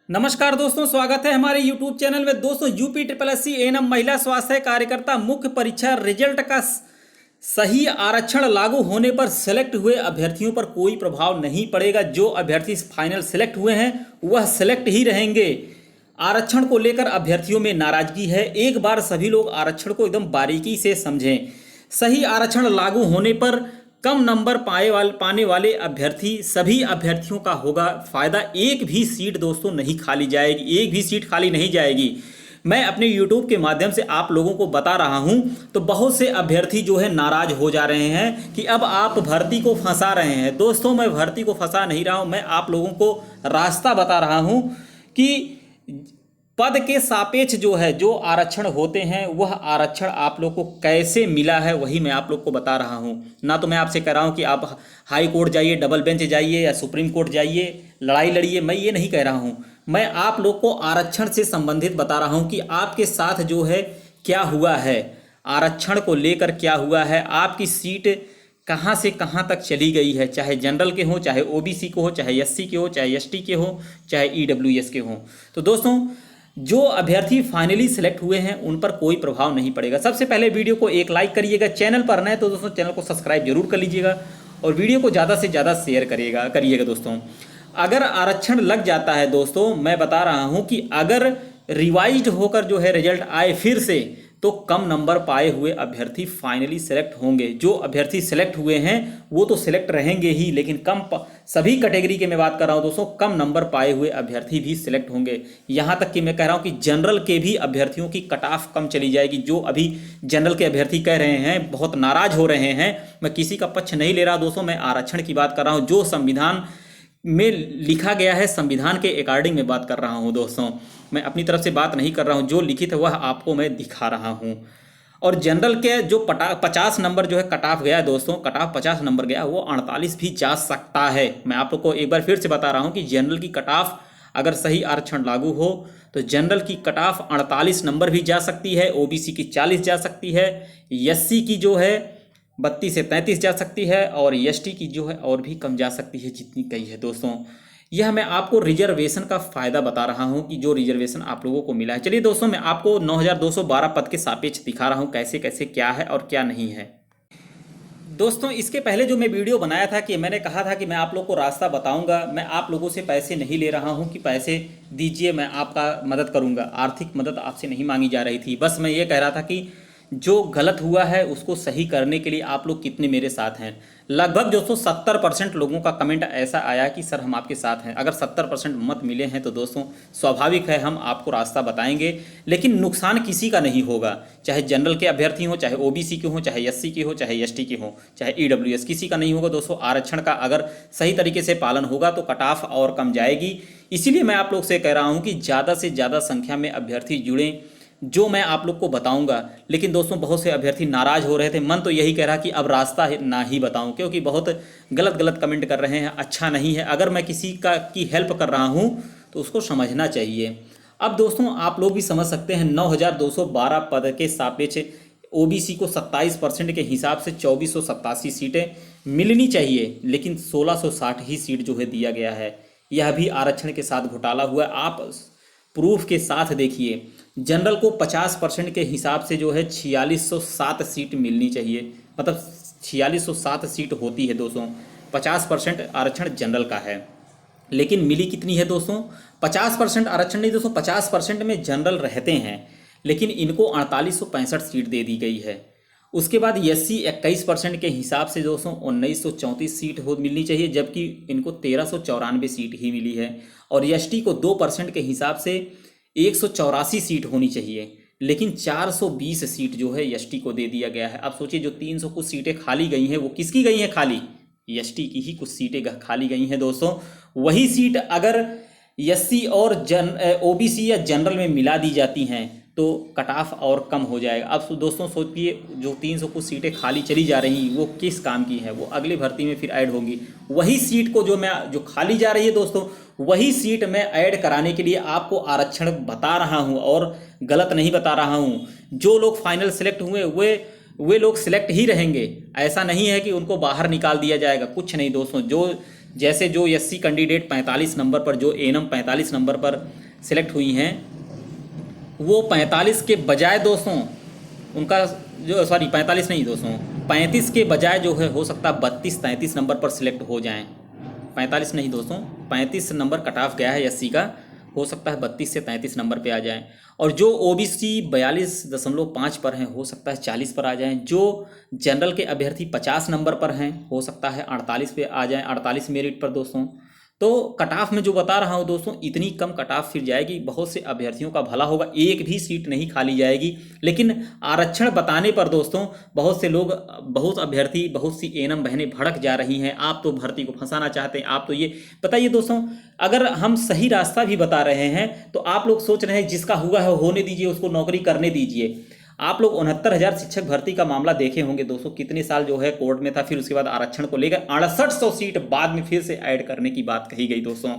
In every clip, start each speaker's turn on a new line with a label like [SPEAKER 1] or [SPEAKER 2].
[SPEAKER 1] नमस्कार दोस्तों, स्वागत है हमारे YouTube चैनल में। दोस्तों, UP triple S C ANM महिला स्वास्थ्य कार्यकर्ता मुख्य परीक्षा रिजल्ट का सही आरक्षण लागू होने पर सेलेक्ट हुए अभ्यर्थियों पर कोई प्रभाव नहीं पड़ेगा। जो अभ्यर्थी फाइनल सेलेक्ट हुए हैं वह सेलेक्ट ही रहेंगे। आरक्षण को लेकर अभ्यर्थियों में नाराजगी है। एक बार सभी लोग आरक्षण को एकदम बारीकी से समझें। सही आरक्षण लागू होने पर कम नंबर पाने वाले अभ्यर्थी सभी अभ्यर्थियों का होगा फायदा। एक भी सीट दोस्तों नहीं खाली जाएगी, एक भी सीट खाली नहीं जाएगी। मैं अपने YouTube के माध्यम से आप लोगों को बता रहा हूं, तो बहुत से अभ्यर्थी जो है नाराज हो जा रहे हैं कि अब आप भर्ती को फंसा रहे हैं। दोस्तों, मैं भर्ती को फंसा नहीं रहा हूं, मैं आप लोगों को रास्ता बता रहा हूं कि पद के सापेक्ष जो है, जो आरक्षण होते हैं, वह आरक्षण आप लोग को कैसे मिला है वही मैं आप लोग को बता रहा हूं। ना तो मैं आपसे कह रहा हूं कि आप हाई कोर्ट जाइए, डबल बेंच जाइए या सुप्रीम कोर्ट जाइए, लड़ाई लड़िए, मैं ये नहीं कह रहा हूं। मैं आप लोग को आरक्षण से संबंधित बता रहा हूं कि आपके साथ जो है क्या हुआ है, आरक्षण को लेकर क्या हुआ है, आपकी सीट कहाँ से कहाँ तक चली गई है, चाहे जनरल के हो, चाहे ओबीसी को हो, चाहे एससी के हो, चाहे एसटी के हो, चाहे ईडब्ल्यूएस के हो। तो दोस्तों, जो अभ्यर्थी फाइनली सेलेक्ट हुए हैं उन पर कोई प्रभाव नहीं पड़ेगा। सबसे पहले वीडियो को एक लाइक करिएगा। चैनल पर नए तो दोस्तों चैनल को सब्सक्राइब जरूर कर लीजिएगा और वीडियो को ज़्यादा से ज़्यादा शेयर करिएगा दोस्तों। अगर आरक्षण लग जाता है दोस्तों, मैं बता रहा हूं कि अगर रिवाइज्ड होकर जो है रिजल्ट आए फिर से, तो कम नंबर पाए हुए अभ्यर्थी फाइनली सेलेक्ट होंगे। जो अभ्यर्थी सेलेक्ट हुए हैं वो तो सेलेक्ट रहेंगे ही, लेकिन सभी कैटेगरी के मैं बात कर रहा हूं दोस्तों, कम नंबर पाए हुए अभ्यर्थी भी सिलेक्ट होंगे। यहां तक कि मैं कह रहा हूं कि जनरल के भी अभ्यर्थियों की कट ऑफ कम चली जाएगी। जो अभी जनरल के अभ्यर्थी कह रहे हैं, बहुत नाराज हो रहे हैं, मैं किसी का पक्ष नहीं ले रहा दोस्तों, मैं आरक्षण की बात कर रहा हूं। जो संविधान में लिखा गया है, संविधान के अकॉर्डिंग मैं बात कर रहा हूं दोस्तों, मैं अपनी तरफ से बात नहीं कर रहा हूं। जो लिखित है वह आपको मैं दिखा रहा हूं। और जनरल के जो 50 नंबर जो है कट ऑफ गया है दोस्तों, कट ऑफ 50 नंबर गया, वो 48 भी जा सकता है। मैं आप लोग को एक बार फिर से बता रहा हूं कि जनरल की कट ऑफ अगर सही आरक्षण लागू हो तो जनरल की कट ऑफ 48 नंबर भी जा सकती है, ओबीसी की 40 जा सकती है, एससी की जो है 32 से 33 जा सकती है, और एसटी की जो है और भी कम जा सकती है, जितनी कही है दोस्तों। यह मैं आपको रिजर्वेशन का फायदा बता रहा हूं कि जो रिजर्वेशन आप लोगों को मिला है। चलिए दोस्तों, मैं आपको 9212 पद के सापेक्ष दिखा रहा हूं कैसे कैसे क्या है और क्या नहीं है। दोस्तों, इसके पहले जो मैं वीडियो बनाया था कि मैंने कहा था कि मैं आप लोग को रास्ता बताऊंगा, मैं आप लोगों से पैसे नहीं ले रहा हूं कि पैसे दीजिए, मैं आपका मदद करूंगा। आर्थिक मदद आपसे नहीं मांगी जा रही थी, बस मैं ये कह रहा था कि जो गलत हुआ है उसको सही करने के लिए आप लोग कितने मेरे साथ हैं। लगभग दोस्तों 70% लोगों का कमेंट ऐसा आया कि सर हम आपके साथ हैं। अगर 70% मत मिले हैं तो दोस्तों स्वाभाविक है, हम आपको रास्ता बताएंगे, लेकिन नुकसान किसी का नहीं होगा। चाहे जनरल के अभ्यर्थी हो, चाहे ओबीसी के हो, चाहे एससी के हो, चाहे एसटी के हो, चाहे ईडब्ल्यूएस, किसी का नहीं होगा दोस्तों। आरक्षण का अगर सही तरीके से पालन होगा तो कट ऑफ और कम जाएगी। इसीलिए मैं आप लोग से कह रहा हूँ कि ज़्यादा से ज़्यादा संख्या में अभ्यर्थी जुड़ें, जो मैं आप लोग को बताऊंगा। लेकिन दोस्तों, बहुत से अभ्यर्थी नाराज हो रहे थे, मन तो यही कह रहा कि अब रास्ता ना ही बताऊं, क्योंकि बहुत गलत गलत कमेंट कर रहे हैं, अच्छा नहीं है। अगर मैं किसी की हेल्प कर रहा हूं तो उसको समझना चाहिए। अब दोस्तों, आप लोग भी समझ सकते हैं, 9212 पद के सापेक्ष ओबीसी को 27% के हिसाब से 2487 सीटें मिलनी चाहिए, लेकिन 1660 ही सीट जो है दिया गया है। यह भी आरक्षण के साथ घोटाला हुआ है। आप प्रूफ के साथ देखिए, जनरल को 50% के हिसाब से जो है 4607 सीट मिलनी चाहिए, मतलब 4607 सीट होती है दोस्तों। 50% आरक्षण जनरल का है, लेकिन मिली कितनी है दोस्तों? 50% आरक्षण नहीं दोस्तों, 50% में जनरल रहते हैं, लेकिन इनको 4865 सीट दे दी गई है। उसके बाद एससी 21% के हिसाब से दोस्तों 1934 सीट मिलनी चाहिए, जबकि इनको 1394 सीट ही मिली है। और एसटी को 2% के हिसाब से 184 सीट होनी चाहिए, लेकिन 420 सीट जो है एसटी को दे दिया गया है। अब सोचिए, जो 300 कुछ सीटें खाली गई हैं वो किसकी गई हैं? खाली एसटी की ही कुछ सीटें खाली गई हैं दोस्तों। वही सीट अगर एससी और ओबीसी या जनरल में मिला दी जाती हैं तो कट ऑफ और कम हो जाएगा। अब दोस्तों सोचिए, जो 300 कुछ सीटें खाली चली जा रही वो किस काम की है? वो अगली भर्ती में फिर ऐड होंगी। वही सीट को जो खाली जा रही है दोस्तों, वही सीट मैं ऐड कराने के लिए आपको आरक्षण बता रहा हूं और गलत नहीं बता रहा हूं। जो लोग फाइनल सेलेक्ट हुए वे लोग सिलेक्ट ही रहेंगे। ऐसा नहीं है कि उनको बाहर निकाल दिया जाएगा, कुछ नहीं दोस्तों। जो जैसे जो एससी कैंडिडेट 45 नंबर पर, जो एएनएम 45 नंबर पर सिलेक्ट हुई हैं, वो 45 के बजाय दोस्तों उनका जो, सॉरी 45 नहीं दोस्तों, 35 के बजाय जो है हो सकता है 32-33 नंबर पर सिलेक्ट हो जाएं। 45 नहीं दोस्तों, 35 नंबर कट ऑफ गया है एससी का, हो सकता है 32 से 33 नंबर पे आ जाएं। और जो ओबीसी 42.5 पर हैं, हो सकता है 40 पर आ जाएं। जो जनरल के अभ्यर्थी 50 नंबर पर हैं, हो सकता है 48 पे आ जाएं, 48 मेरिट पर दोस्तों। तो कट ऑफ में जो बता रहा हूँ दोस्तों, इतनी कम कट ऑफ फिर जाएगी, बहुत से अभ्यर्थियों का भला होगा, एक भी सीट नहीं खाली जाएगी। लेकिन आरक्षण बताने पर दोस्तों बहुत से लोग, बहुत अभ्यर्थी, बहुत सी एएनएम बहनें भड़क जा रही हैं। आप तो भर्ती को फंसाना चाहते हैं। आप तो ये बताइए दोस्तों, अगर हम सही रास्ता भी बता रहे हैं तो आप लोग सोच रहे हैं जिसका हुआ है होने दीजिए, उसको नौकरी करने दीजिए। आप लोग 69,000 शिक्षक भर्ती का मामला देखे होंगे दोस्तों, कितने साल जो है कोर्ट में था, फिर उसके बाद आरक्षण को लेकर 6800 सीट बाद में फिर से ऐड करने की बात कही गई दोस्तों।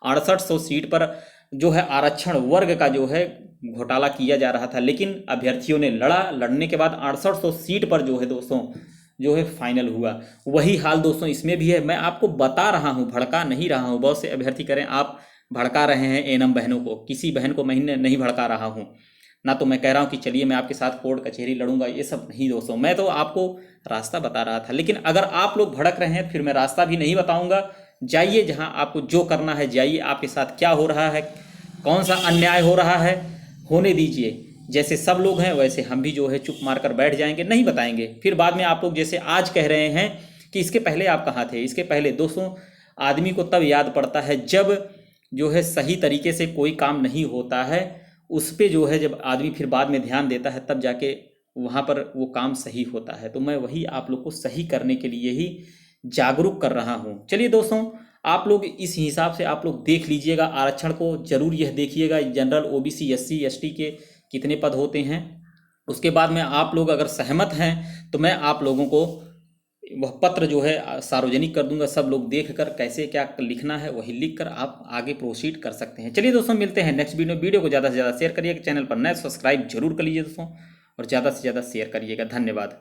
[SPEAKER 1] 6800 सीट पर जो है आरक्षण वर्ग का जो है घोटाला किया जा रहा था, लेकिन अभ्यर्थियों ने लड़ने के बाद 6800 सीट पर जो है दोस्तों जो है फाइनल हुआ। वही हाल दोस्तों इसमें भी है। मैं आपको बता रहा हूँ, भड़का नहीं रहा हूँ। बहुत से अभ्यर्थी करें आप भड़का रहे हैं एएनएम बहनों को, किसी बहन को मैं नहीं भड़का रहा हूँ ना। तो मैं कह रहा हूँ कि चलिए मैं आपके साथ कोर्ट कचहरी लड़ूंगा, ये सब नहीं दोस्तों। मैं तो आपको रास्ता बता रहा था। लेकिन अगर आप लोग भड़क रहे हैं फिर मैं रास्ता भी नहीं बताऊंगा। जाइए जहाँ आपको जो करना है जाइए, आपके साथ क्या हो रहा है, कौन सा अन्याय हो रहा है, होने दीजिए। जैसे सब लोग हैं वैसे हम भी जो है चुप मार कर बैठ जाएंगे, नहीं बताएंगे। फिर बाद में आप लोग जैसे आज कह रहे हैं कि इसके पहले आप कहाँ थे। इसके पहले दोस्तों आदमी को तब याद पड़ता है जब जो है सही तरीके से कोई काम नहीं होता है, उस पर जो है जब आदमी फिर बाद में ध्यान देता है, तब जाके वहाँ पर वो काम सही होता है। तो मैं वही आप लोग को सही करने के लिए ही जागरूक कर रहा हूँ। चलिए दोस्तों, आप लोग इस हिसाब से आप लोग देख लीजिएगा, आरक्षण को जरूर यह देखिएगा, जनरल, ओबीसी, एससी, एसटी के कितने पद होते हैं। उसके बाद में आप लोग अगर सहमत हैं तो मैं आप लोगों को वह पत्र जो है सार्वजनिक कर दूंगा। सब लोग देख कर कैसे क्या लिखना है वही लिख कर आप आगे प्रोसीड कर सकते हैं। चलिए दोस्तों, मिलते हैं नेक्स्ट वीडियो को ज़्यादा से ज़्यादा शेयर करिएगा, चैनल पर नए सब्सक्राइब जरूर कर लीजिए दोस्तों, और ज़्यादा से ज़्यादा शेयर करिएगा। धन्यवाद।